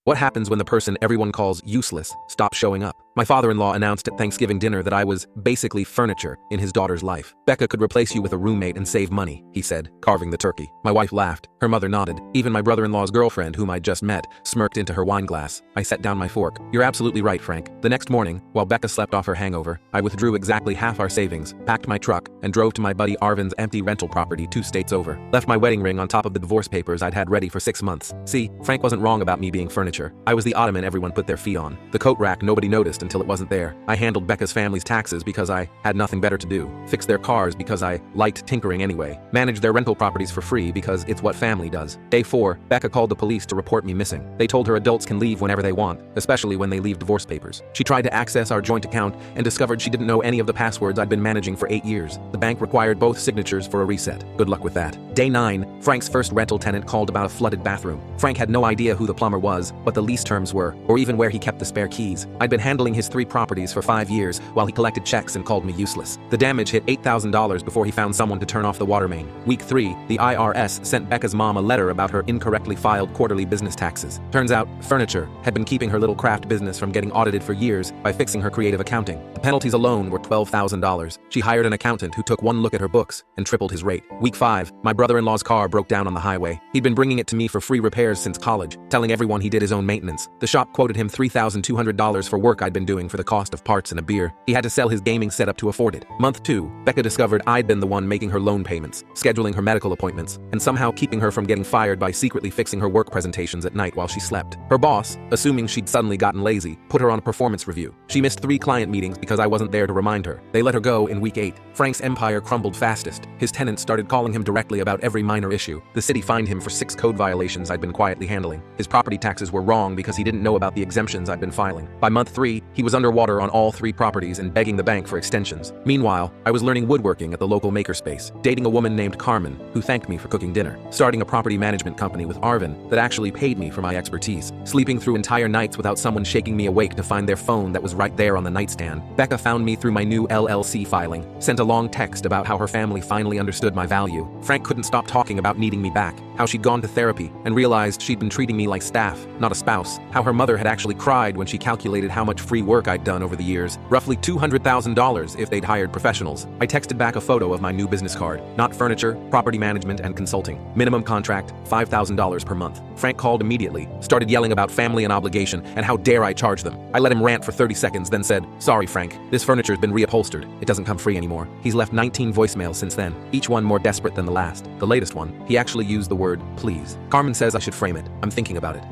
What happens when the person everyone calls useless stops showing up? My father-in-law announced at Thanksgiving dinner that I was basically furniture in his daughter's life. Becca could replace you with a roommate and save money, he said, carving the turkey. My wife laughed. Her mother nodded. Even my brother-in-law's girlfriend, whom I'd just met, smirked into her wine glass. I set down my fork. You're absolutely right, Frank. The next morning, while Becca slept off her hangover, I withdrew exactly half our savings, packed my truck, and drove to my buddy Arvin's empty rental property 2 states over. Left my wedding ring on top of the divorce papers I'd had ready for 6 months. See, Frank wasn't wrong about me being furniture. I was the ottoman everyone put their feet on. The coat rack nobody noticed until it wasn't there. I handled Becca's family's taxes because I had nothing better to do. Fixed their cars because I liked tinkering anyway. Managed their rental properties for free because it's what family does. Day 4, Becca called the police to report me missing. They told her adults can leave whenever they want, especially when they leave divorce papers. She tried to access our joint account and discovered she didn't know any of the passwords I'd been managing for 8 years. The bank required both signatures for a reset. Good luck with that. Day 9, Frank's first rental tenant called about a flooded bathroom. Frank had no idea who the plumber was, what the lease terms were, or even where he kept the spare keys. I'd been handling his 3 properties for 5 years while he collected checks and called me useless. The damage hit $8,000 before he found someone to turn off the water main. Week 3, the IRS sent Becca's mom a letter about her incorrectly filed quarterly business taxes. Turns out, Furniture had been keeping her little craft business from getting audited for years by fixing her creative accounting. The penalties alone were $12,000. She hired an accountant who took one look at her books and tripled his rate. Week 5, my brother-in-law's car broke down on the highway. He'd been bringing it to me for free repairs since college, telling everyone he did his own maintenance. The shop quoted him $3,200 for work I'd been doing for the cost of parts and a beer. He had to sell his gaming setup to afford it. Month 2, Becca discovered I'd been the one making her loan payments, scheduling her medical appointments, and somehow keeping her from getting fired by secretly fixing her work presentations at night while she slept. Her boss, assuming she'd suddenly gotten lazy, put her on a performance review. She missed 3 client meetings because I wasn't there to remind her. They let her go in week 8. Frank's empire crumbled fastest. His tenants started calling him directly about every minor issue. The city fined him for 6 code violations I'd been quietly handling. His property taxes were wrong because he didn't know about the exemptions I'd been filing. By month 3, he was underwater on all 3 properties and begging the bank for extensions. Meanwhile, I was learning woodworking at the local makerspace, dating a woman named Carmen, who thanked me for cooking dinner, starting a property management company with Arvin that actually paid me for my expertise, sleeping through entire nights without someone shaking me awake to find their phone that was right there on the nightstand. Becca found me through my new LLC filing, sent a long text about how her family finally understood my value. Frank couldn't stop talking about needing me back, how she'd gone to therapy and realized she'd been treating me like staff, not a spouse, how her mother had actually cried when she calculated how much free work I'd done over the years, roughly $200,000 if they'd hired professionals. I texted back a photo of my new business card, not furniture, property management and consulting. Minimum contract, $5,000 per month. Frank called immediately, started yelling about family and obligation and how dare I charge them. I let him rant for 30 seconds, then said, "Sorry, Frank, this furniture's been reupholstered. It doesn't come free anymore." He's left 19 voicemails since then, each one more desperate than the last. The latest one, he actually used the word please. Carmen says I should frame it. I'm thinking about it.